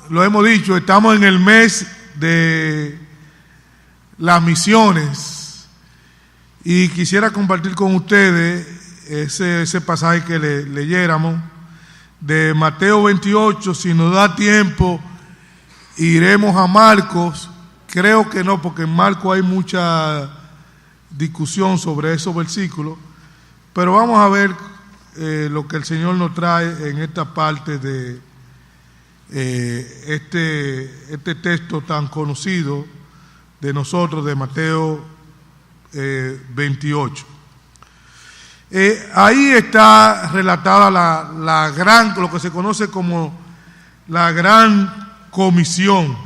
lo hemos dicho, estamos en el mes de las misiones y quisiera compartir con ustedes ese pasaje que leyéramos de Mateo 28. Si nos da tiempo, iremos a Marcos. Creo que no, porque en Marcos hay mucha discusión sobre esos versículos, pero vamos a ver lo que el Señor nos trae en esta parte de este texto tan conocido de nosotros, de Mateo 28. Ahí está relatada lo que se conoce como la gran comisión,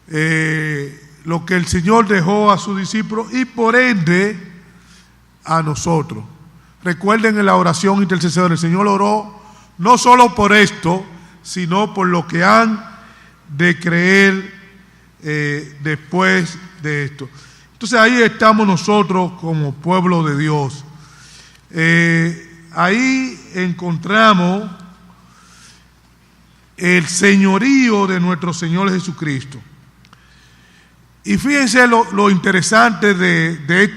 lo que el Señor dejó a sus discípulos y por ende a nosotros. Recuerden en la oración intercesora, el Señor oró no solo por esto, sino por lo que han de creer después de esto. Entonces ahí estamos nosotros como pueblo de Dios. Ahí encontramos el señorío de nuestro Señor Jesucristo. Y fíjense lo interesante de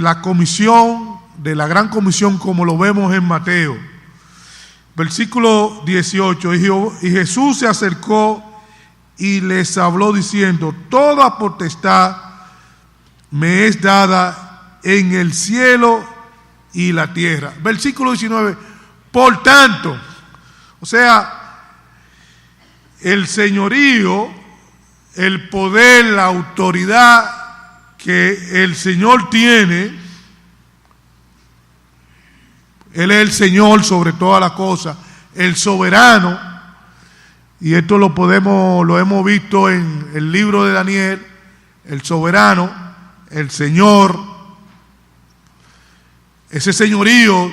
la comisión, de la gran comisión, como lo vemos en Mateo. Versículo 18, y Jesús se acercó y les habló diciendo: toda potestad me es dada en el cielo y la tierra. Versículo 19, por tanto, o sea, el señorío, el poder, la autoridad que el Señor tiene, Él es el Señor sobre todas las cosas, el soberano, y esto lo hemos visto en el libro de Daniel, el soberano, el Señor, ese señorío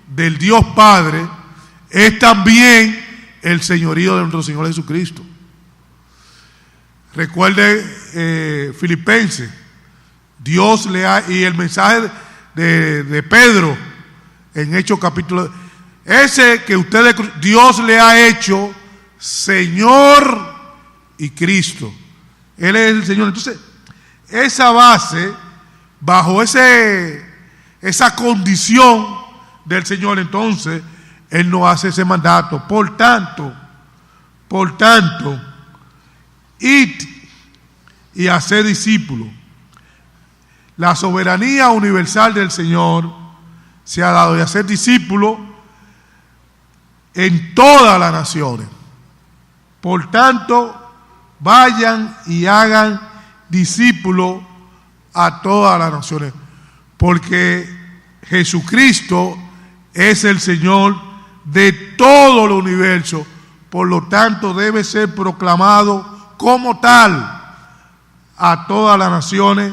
del Dios Padre es también el señorío de nuestro Señor Jesucristo. Recuerde Filipenses, Dios y el mensaje de Pedro en Hechos capítulo, ese que Dios le ha hecho Señor y Cristo. Él es el Señor. Entonces, esa base, bajo esa condición del Señor, entonces Él nos hace ese mandato. Por tanto, id y haced discípulos. La soberanía universal del Señor se ha dado de hacer discípulos en todas las naciones. Por tanto, vayan y hagan discípulos a todas las naciones, porque Jesucristo es el Señor de todo el universo, por lo tanto debe ser proclamado como tal a todas las naciones.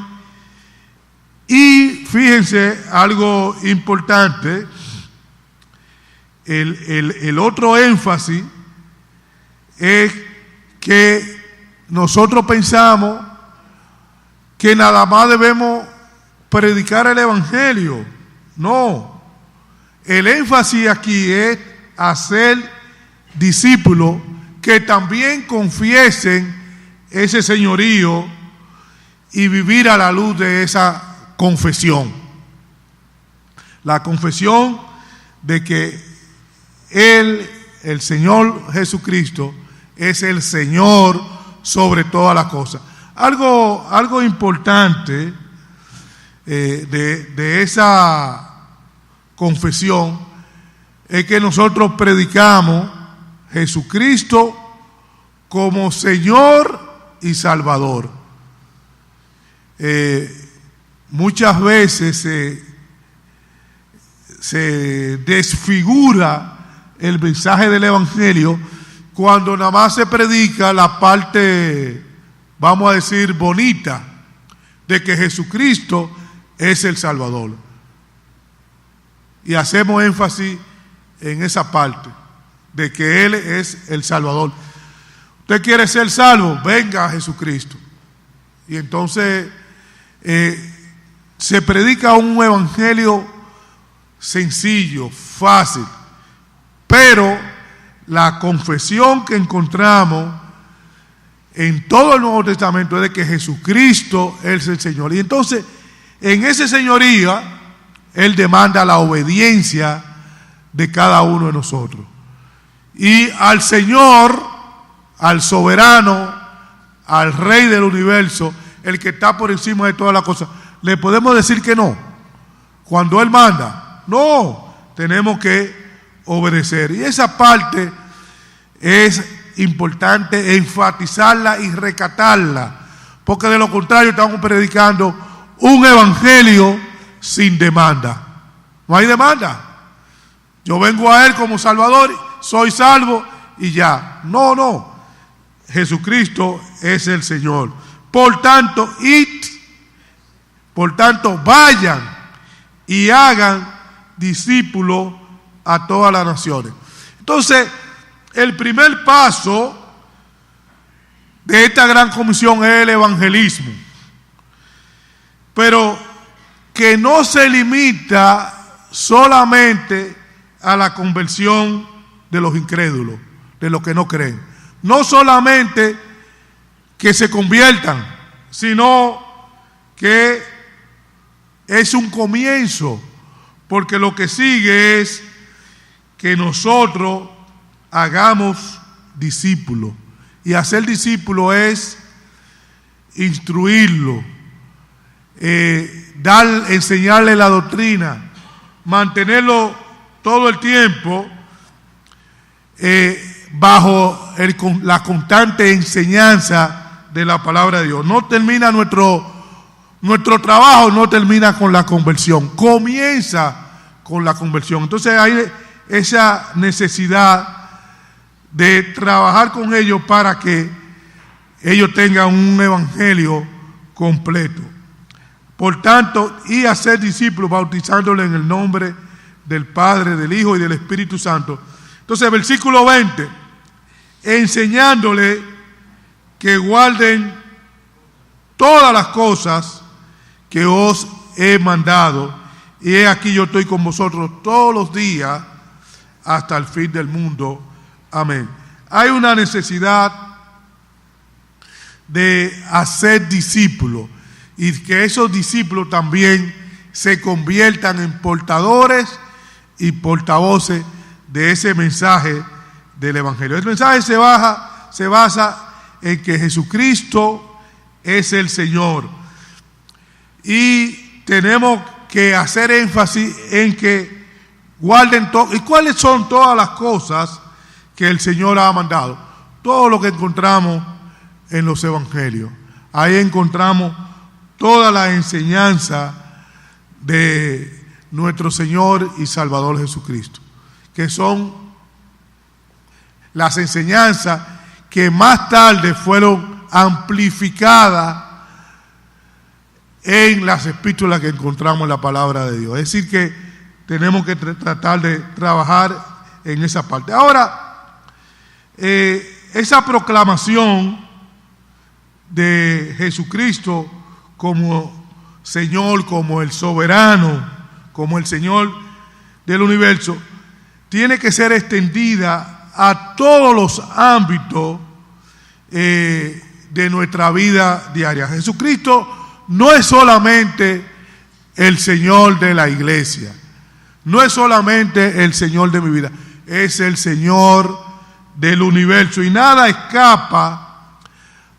Y fíjense algo importante, el otro énfasis es que nosotros pensamos que nada más debemos predicar el Evangelio. No, el énfasis aquí es hacer discípulos que también confiesen ese señorío y vivir a la luz de esa confesión. La confesión de que Él, el Señor Jesucristo, es el Señor sobre todas las cosas. Algo importante de esa confesión es que nosotros predicamos Jesucristo como Señor y Salvador. Muchas veces se desfigura el mensaje del Evangelio cuando nada más se predica la parte, vamos a decir, bonita, de que Jesucristo es el Salvador. Y hacemos énfasis en esa parte, de que Él es el Salvador. Usted quiere ser salvo, venga a Jesucristo. Y entonces se predica un evangelio sencillo, fácil, pero la confesión que encontramos en todo el Nuevo Testamento es de que Jesucristo es el Señor. Y entonces, en ese señoría, Él demanda la obediencia de cada uno de nosotros. Y al Señor, al soberano, al Rey del universo, el que está por encima de todas las cosas, ¿le podemos decir que no? Cuando Él manda, no, tenemos que obedecer. Y esa parte es importante enfatizarla y recatarla, porque de lo contrario estamos predicando un evangelio sin demanda. No hay demanda. Yo vengo a Él como Salvador, soy salvo y ya. No, no. Jesucristo es el Señor. Por tanto, vayan y hagan discípulos a todas las naciones. Entonces, el primer paso de esta gran comisión es el evangelismo, pero que no se limita solamente a la conversión de los incrédulos, de los que no creen. No solamente que se conviertan, sino que es un comienzo, porque lo que sigue es que nosotros hagamos discípulos. Y hacer discípulo es instruirlo, enseñarle la doctrina, mantenerlo todo el tiempo bajo la constante enseñanza de la palabra de Dios. No termina nuestro trabajo, no termina con la conversión, comienza con la conversión. Entonces hay esa necesidad de trabajar con ellos para que ellos tengan un evangelio completo. Por tanto, y hacer discípulos bautizándoles en el nombre del Padre, del Hijo y del Espíritu Santo. Entonces, versículo 20, enseñándole que guarden todas las cosas que os he mandado, y he aquí yo estoy con vosotros todos los días hasta el fin del mundo. Amén. Hay una necesidad de hacer discípulos y que esos discípulos también se conviertan en portadores y portavoces de ese mensaje del Evangelio. El mensaje se basa en que Jesucristo es el Señor. Y tenemos que hacer énfasis en que guarden todo. ¿Y cuáles son todas las cosas que el Señor ha mandado? Todo lo que encontramos en los evangelios. Ahí encontramos toda la enseñanza de nuestro Señor y Salvador Jesucristo, que son las enseñanzas que más tarde fueron amplificadas en las epístolas que encontramos en la palabra de Dios. Es decir que tenemos que tratar de trabajar en esa parte. Ahora, esa proclamación de Jesucristo como Señor, como el soberano, como el Señor del universo, tiene que ser extendida a todos los ámbitos de nuestra vida diaria. Jesucristo no es solamente el Señor de la iglesia, no es solamente el Señor de mi vida, es el Señor del universo y nada escapa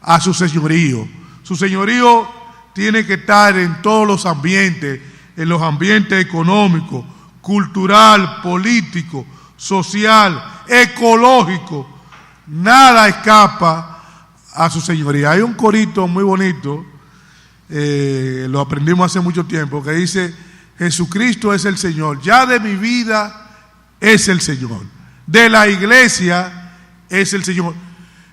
a su señorío. Su señorío tiene que estar en todos los ambientes, en los ambientes económicos, cultural, político, social, ecológico. Nada escapa a su señoría. Hay un corito muy bonito, lo aprendimos hace mucho tiempo, que dice: Jesucristo es el Señor, ya de mi vida es el Señor, de la iglesia es el Señor,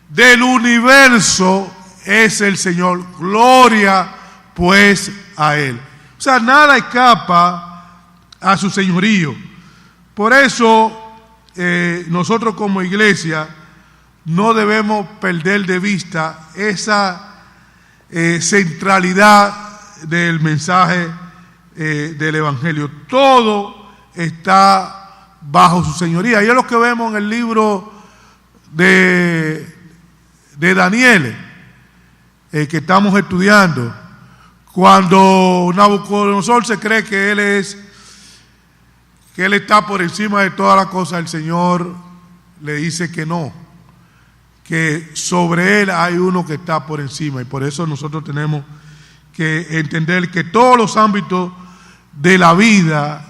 del universo es el Señor, gloria pues a Él. O sea, nada escapa a su señorío. Por eso nosotros como iglesia no debemos perder de vista esa centralidad del mensaje del Evangelio. Todo está bajo su señoría. Y es lo que vemos en el libro de Daniel, que estamos estudiando, cuando Nabucodonosor se cree que él está por encima de todas las cosas, el Señor le dice que no, que sobre él hay uno que está por encima, y por eso nosotros tenemos que entender que todos los ámbitos de la vida,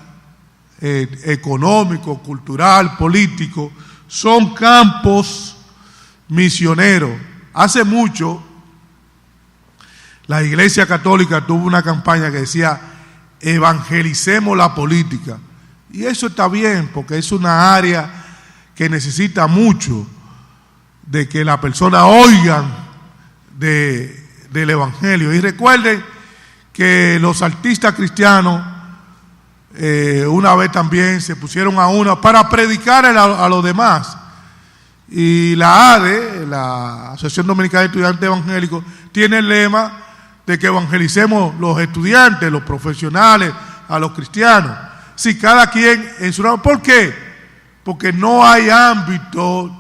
económico, cultural, político, son campos misioneros. Hace mucho la Iglesia Católica tuvo una campaña que decía evangelicemos la política, y eso está bien porque es una área que necesita mucho de que la persona oigan del Evangelio. Y recuerden que los artistas cristianos una vez también se pusieron a una para predicar a los demás. Y la ADE, la Asociación Dominicana de Estudiantes Evangélicos, tiene el lema de que evangelicemos los estudiantes, los profesionales, a los cristianos. Si cada quien en su lado. ¿Por qué? Porque no hay ámbito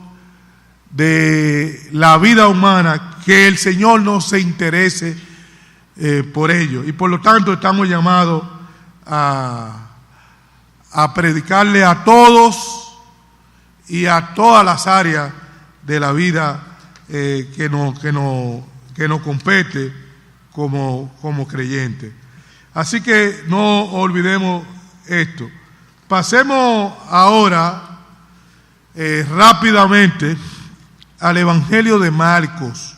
de la vida humana que el Señor no se interese por ello. Y por lo tanto estamos llamados a predicarle a todos y a todas las áreas de la vida que nos compete como creyentes. Así que no olvidemos esto. Pasemos ahora rápidamente al Evangelio de Marcos,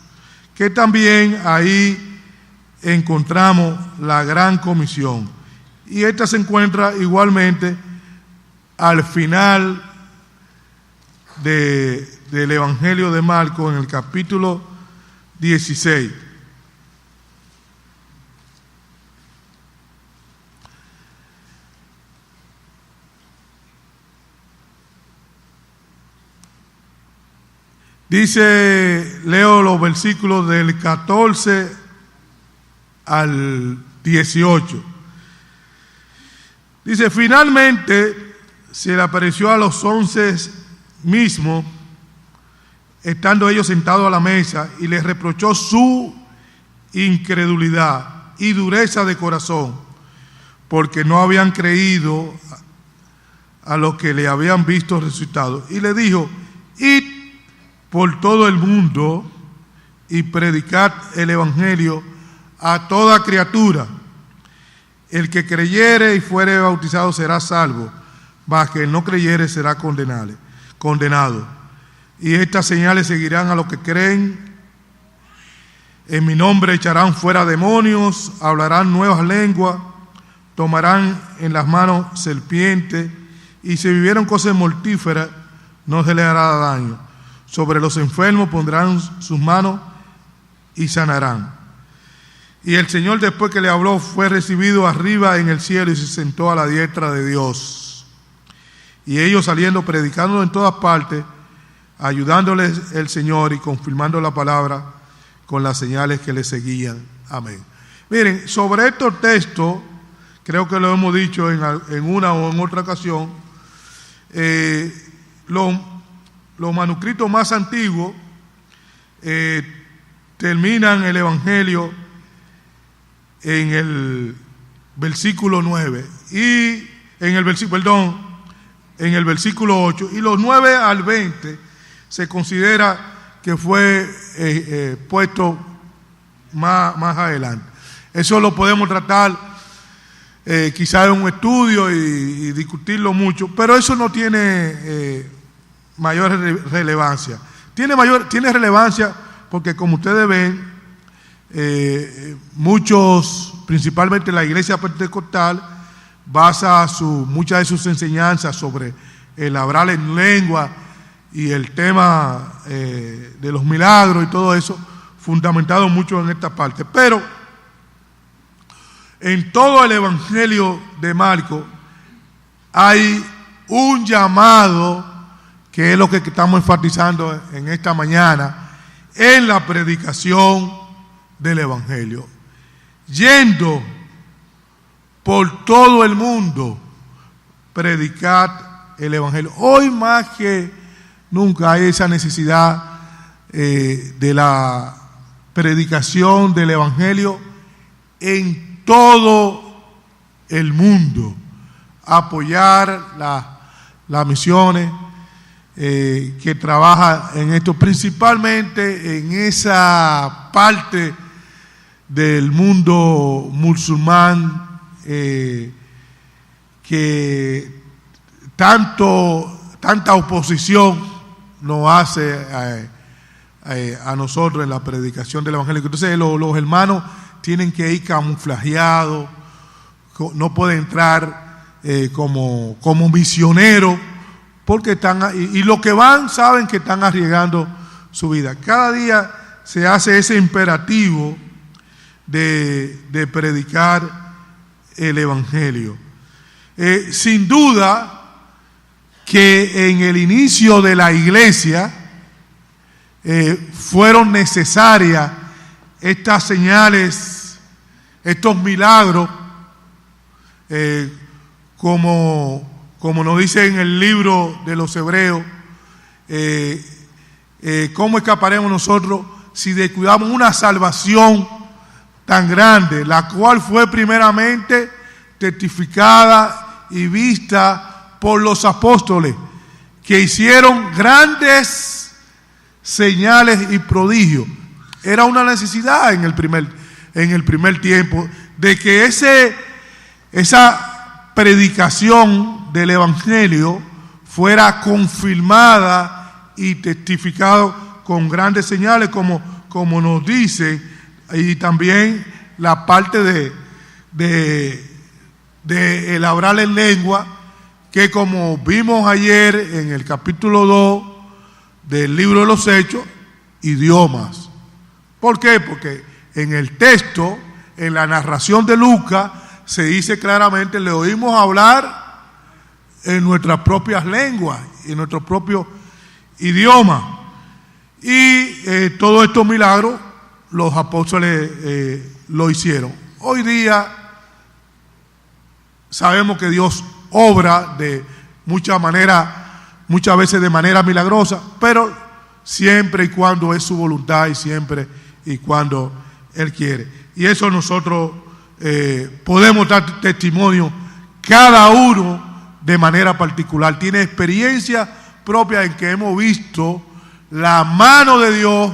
que también ahí encontramos la gran comisión. Y esta se encuentra igualmente al final del Evangelio de Marcos, en el capítulo 16. Dice, leo los versículos del 14 al 18. Dice, finalmente se le apareció a los 11 mismos, estando ellos sentados a la mesa, y les reprochó su incredulidad y dureza de corazón, porque no habían creído a los que le habían visto resucitado. Y le dijo, id por todo el mundo y predicad el evangelio a toda criatura. El que creyere y fuere bautizado será salvo, mas que el no creyere será condenado. Y estas señales seguirán a los que creen. En mi nombre echarán fuera demonios, hablarán nuevas lenguas, tomarán en las manos serpientes, y si vivieron cosas mortíferas no se les hará daño. Sobre los enfermos pondrán sus manos y sanarán. Y el Señor, después que le habló, fue recibido arriba en el cielo y se sentó a la diestra de Dios. Y ellos saliendo, predicando en todas partes, ayudándoles el Señor y confirmando la palabra con las señales que le seguían. Amén. Miren, sobre estos textos, creo que lo hemos dicho en una o en otra ocasión, los manuscritos más antiguos terminan el Evangelio en el versículo 9 y en el versículo 8, y los 9 al 20 se considera que fue puesto más adelante. Eso lo podemos tratar quizás en un estudio y discutirlo mucho, pero eso no tiene mayor relevancia. Tiene relevancia porque, como ustedes ven, muchos, principalmente la iglesia pentecostal, basa muchas de sus enseñanzas sobre el hablar en lengua y el tema de los milagros y todo eso, fundamentado mucho en esta parte. Pero en todo el Evangelio de Marcos hay un llamado, que es lo que estamos enfatizando en esta mañana, en la predicación del Evangelio. Yendo por todo el mundo, predicad el Evangelio. Hoy más que nunca hay esa necesidad de la predicación del Evangelio en todo el mundo, apoyar las misiones que trabaja en esto, principalmente en esa parte del mundo musulmán que tanta oposición nos hace a nosotros en la predicación del Evangelio. Entonces los hermanos tienen que ir camuflajeados, no pueden entrar como misioneros, porque y los que van saben que están arriesgando su vida. Cada día se hace ese imperativo de predicar el Evangelio. Sin duda que en el inicio de la iglesia fueron necesarias estas señales, estos milagros, como nos dice en el libro de los Hebreos. ¿Cómo escaparemos nosotros si descuidamos una salvación tan grande, la cual fue primeramente testificada y vista por los apóstoles, que hicieron grandes señales y prodigios? Era una necesidad en el primer tiempo de que esa predicación del Evangelio fuera confirmada y testificado con grandes señales, como nos dice, y también la parte de el hablar en lengua, que como vimos ayer en el capítulo 2 del libro de los Hechos, idiomas. ¿Por qué? Porque en el texto, en la narración de Lucas, se dice claramente: le oímos hablar en nuestras propias lenguas, en nuestro propio idioma. Y todos estos milagros los apóstoles lo hicieron. Hoy día sabemos que Dios obra de muchas veces de manera milagrosa, pero siempre y cuando es su voluntad y siempre y cuando Él quiere. Y eso nosotros podemos dar testimonio, cada uno de manera particular. Tiene experiencia propia en que hemos visto la mano de Dios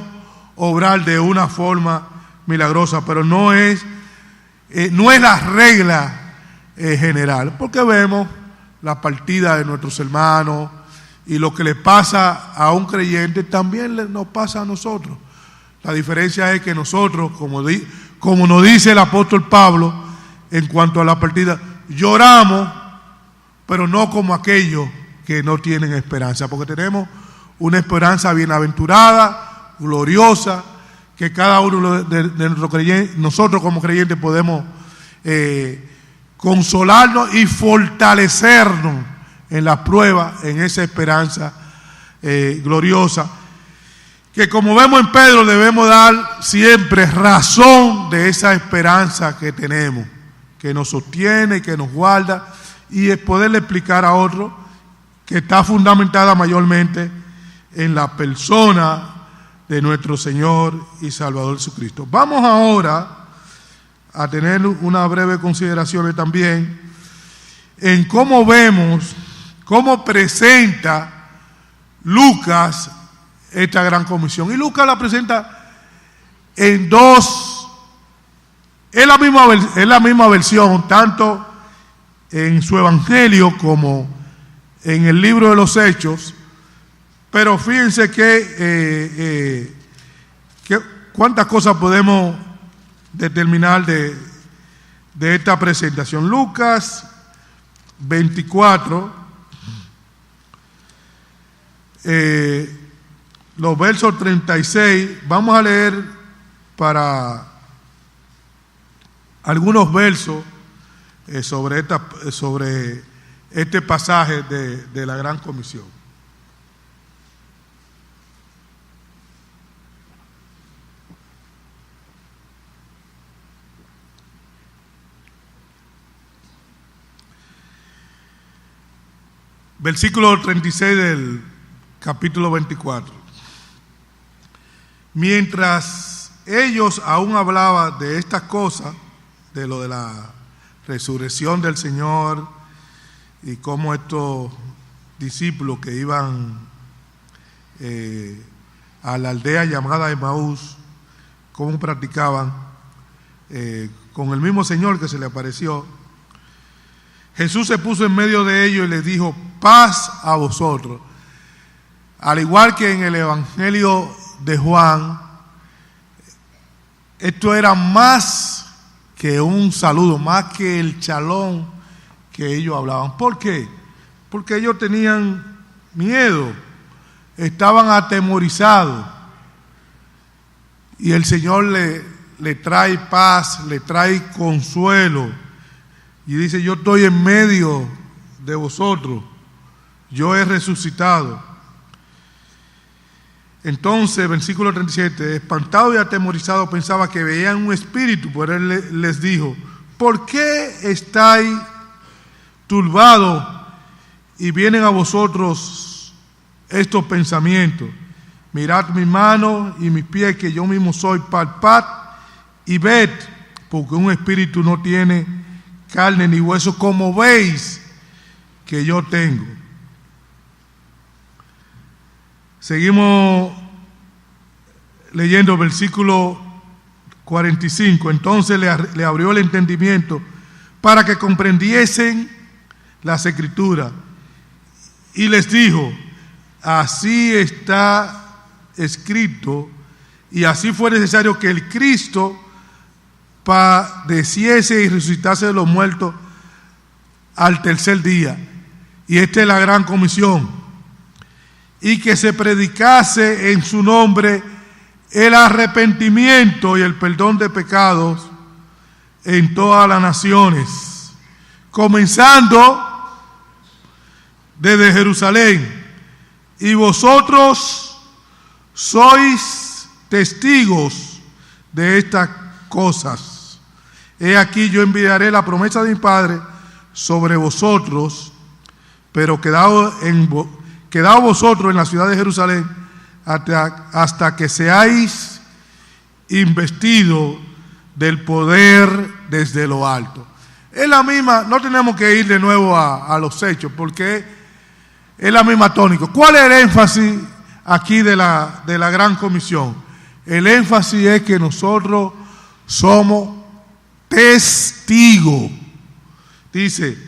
obrar de una forma milagrosa, pero no es la regla general, porque vemos la partida de nuestros hermanos, y lo que le pasa a un creyente también nos pasa a nosotros. La diferencia es que nosotros, como nos dice el apóstol Pablo en cuanto a la partida, lloramos, pero no como aquellos que no tienen esperanza, porque tenemos una esperanza bienaventurada, gloriosa, que cada uno de nosotros como creyentes podemos consolarnos y fortalecernos en las pruebas, en esa esperanza gloriosa, que como vemos en Pedro debemos dar siempre razón de esa esperanza que tenemos, que nos sostiene, que nos guarda, y es poderle explicar a otros que está fundamentada mayormente en la persona de nuestro Señor y Salvador Jesucristo. Vamos ahora a tener una breve consideración también en cómo presenta Lucas esta gran comisión. Y Lucas la presenta en dos, es la misma versión, tanto en su evangelio como en el libro de los Hechos, pero fíjense que cuántas cosas podemos determinar de esta presentación. Lucas 24, los versos 36, vamos a leer para algunos versos sobre este pasaje de la Gran Comisión. Versículo 36 del capítulo 24. Mientras ellos aún hablaban de estas cosas, de lo de la resurrección del Señor y cómo estos discípulos que iban a la aldea llamada Emaús, cómo practicaban con el mismo Señor que se le apareció, Jesús se puso en medio de ellos y les dijo: paz a vosotros. Al igual que en el Evangelio de Juan, esto era más que un saludo, más que el chalón que ellos hablaban. ¿Por qué? Porque ellos tenían miedo, estaban atemorizados, y el Señor le trae paz, le trae consuelo, y dice: yo estoy en medio de vosotros, yo he resucitado. Entonces, versículo 37, espantado y atemorizado pensaba que veían un espíritu, pero él les dijo: ¿por qué estáis turbados y vienen a vosotros estos pensamientos? Mirad mis manos y mis pies, que yo mismo soy, palpad y ved, porque un espíritu no tiene carne ni hueso, como veis que yo tengo. Seguimos leyendo versículo 45. Entonces le abrió el entendimiento para que comprendiesen las Escrituras, y les dijo: así está escrito, y así fue necesario que el Cristo padeciese y resucitase de los muertos al tercer día. Y esta es la gran comisión: y que se predicase en su nombre el arrepentimiento y el perdón de pecados en todas las naciones, comenzando desde Jerusalén. Y vosotros sois testigos de estas cosas. He aquí, yo enviaré la promesa de mi Padre sobre vosotros, pero quedaos vosotros en la ciudad de Jerusalén hasta que seáis investidos del poder desde lo alto. Es la misma, no tenemos que ir de nuevo a los hechos, porque es la misma tónica. ¿Cuál es el énfasis aquí de la gran comisión? El énfasis es que nosotros somos testigos. Dice,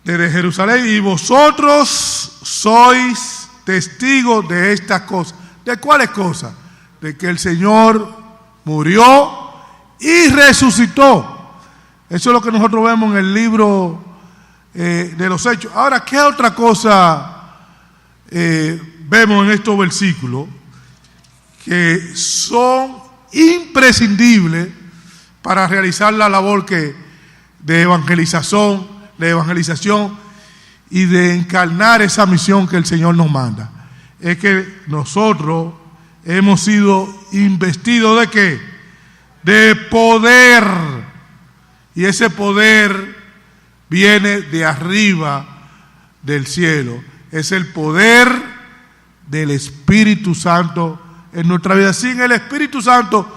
desde Jerusalén, y vosotros sois testigos de estas cosas. ¿De cuáles cosas? De que el Señor murió y resucitó. Eso es lo que nosotros vemos en el libro de los Hechos. Ahora, ¿qué otra cosa vemos en estos versículos que son imprescindibles para realizar la labor de evangelización y de encarnar esa misión que el Señor nos manda? Es que nosotros hemos sido investidos ¿de qué? De poder. Y ese poder viene de arriba del cielo. Es el poder del Espíritu Santo en nuestra vida. Sin el Espíritu Santo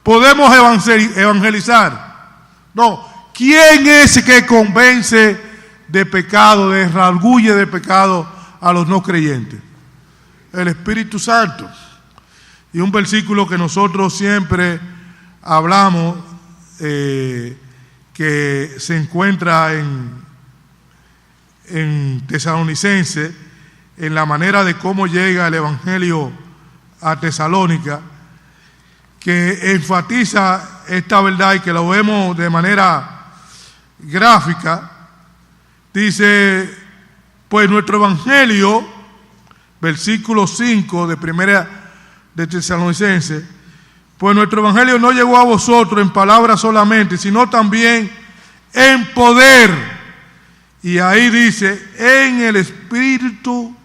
podemos evangelizar. No. ¿Quién es el que convence de pecado, de redarguye de pecado a los no creyentes? El Espíritu Santo. Y un versículo que nosotros siempre hablamos, que se encuentra en Tesalonicenses, en la manera de cómo llega el Evangelio a Tesalónica, que enfatiza esta verdad y que lo vemos de manera gráfica. Dice: pues nuestro Evangelio, versículo 5 de primera de Tesalonicenses, pues nuestro Evangelio no llegó a vosotros en palabras solamente, sino también en poder. Y ahí dice: en el Espíritu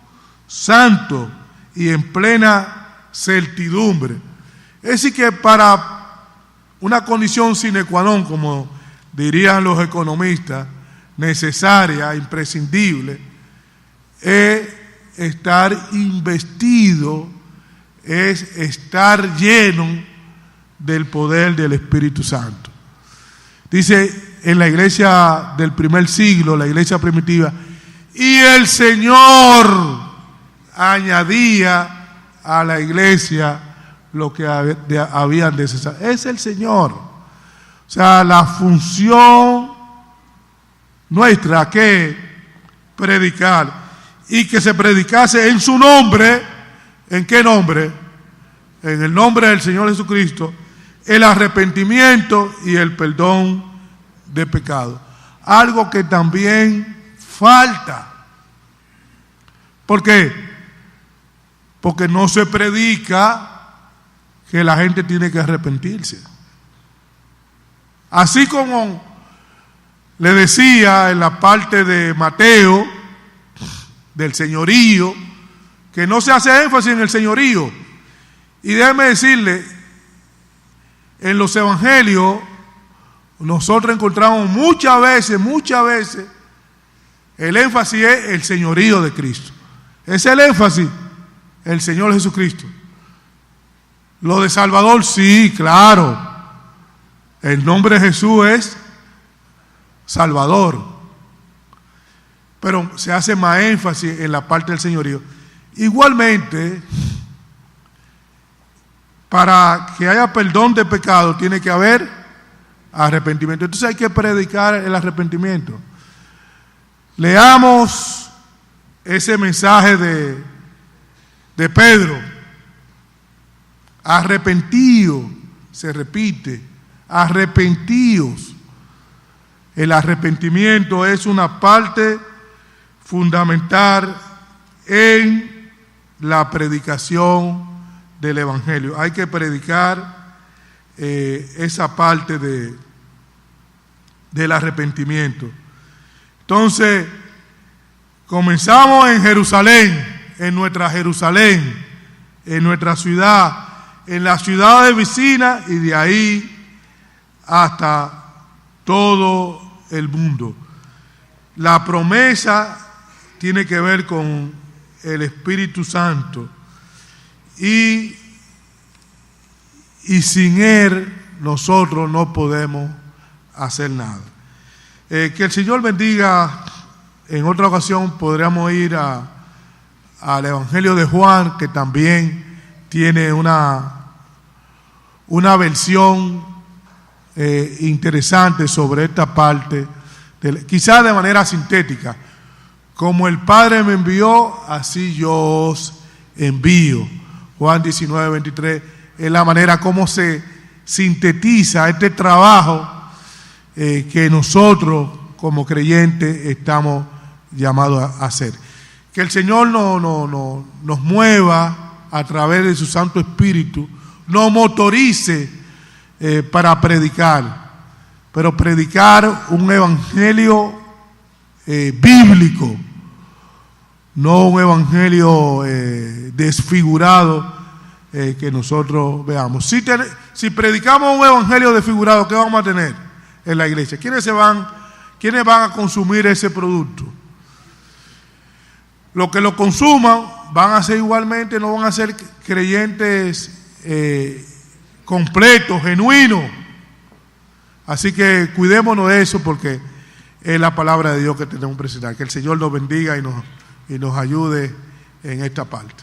Santo y en plena certidumbre. Es decir, que para una condición sine qua non, como dirían los economistas, necesaria, imprescindible, es estar investido, es estar lleno del poder del Espíritu Santo. Dice en la iglesia del primer siglo, la iglesia primitiva, y el Señor añadía a la iglesia lo que habían de cesar. Es el Señor. O sea, la función nuestra que predicar, y que se predicase en su nombre. ¿En qué nombre? En el nombre del Señor Jesucristo, el arrepentimiento y el perdón de pecado. Algo que también falta. ¿Por qué? Porque no se predica que la gente tiene que arrepentirse. Así como le decía en la parte de Mateo, del señorío, que no se hace énfasis en el señorío. Y déjeme decirle, en los evangelios nosotros encontramos muchas veces, el énfasis es el señorío de Cristo. Es el énfasis, el Señor Jesucristo. Lo de Salvador, sí, claro. El nombre de Jesús es Salvador. Pero se hace más énfasis en la parte del señorío. Igualmente, para que haya perdón de pecado, tiene que haber arrepentimiento. Entonces hay que predicar el arrepentimiento. Leamos ese mensaje de Pedro. Arrepentíos, se repite, arrepentíos. El arrepentimiento es una parte fundamental en la predicación del Evangelio. Hay que predicar esa parte del arrepentimiento. Entonces, comenzamos en Jerusalén, en nuestra ciudad, en las ciudades vecinas y de ahí hasta todo el mundo. La promesa tiene que ver con el Espíritu Santo y sin Él nosotros no podemos hacer nada. Que el Señor bendiga. En otra ocasión podríamos ir al Evangelio de Juan, que también tiene una versión interesante sobre esta parte, quizás de manera sintética. Como el Padre me envió, así yo os envío. Juan 19:23 es la manera como se sintetiza este trabajo que nosotros como creyentes estamos llamados a hacer. Que el Señor nos mueva a través de su Santo Espíritu, nos motorice para predicar, pero predicar un evangelio bíblico, no un evangelio desfigurado que nosotros veamos. Si predicamos un evangelio desfigurado, ¿qué vamos a tener en la iglesia? ¿Quiénes van a consumir ese producto? Los que lo consuman van a ser igualmente, no van a ser creyentes completos, genuinos. Así que cuidémonos de eso, porque es la palabra de Dios que tenemos que presentar. Que el Señor nos bendiga y nos ayude en esta parte.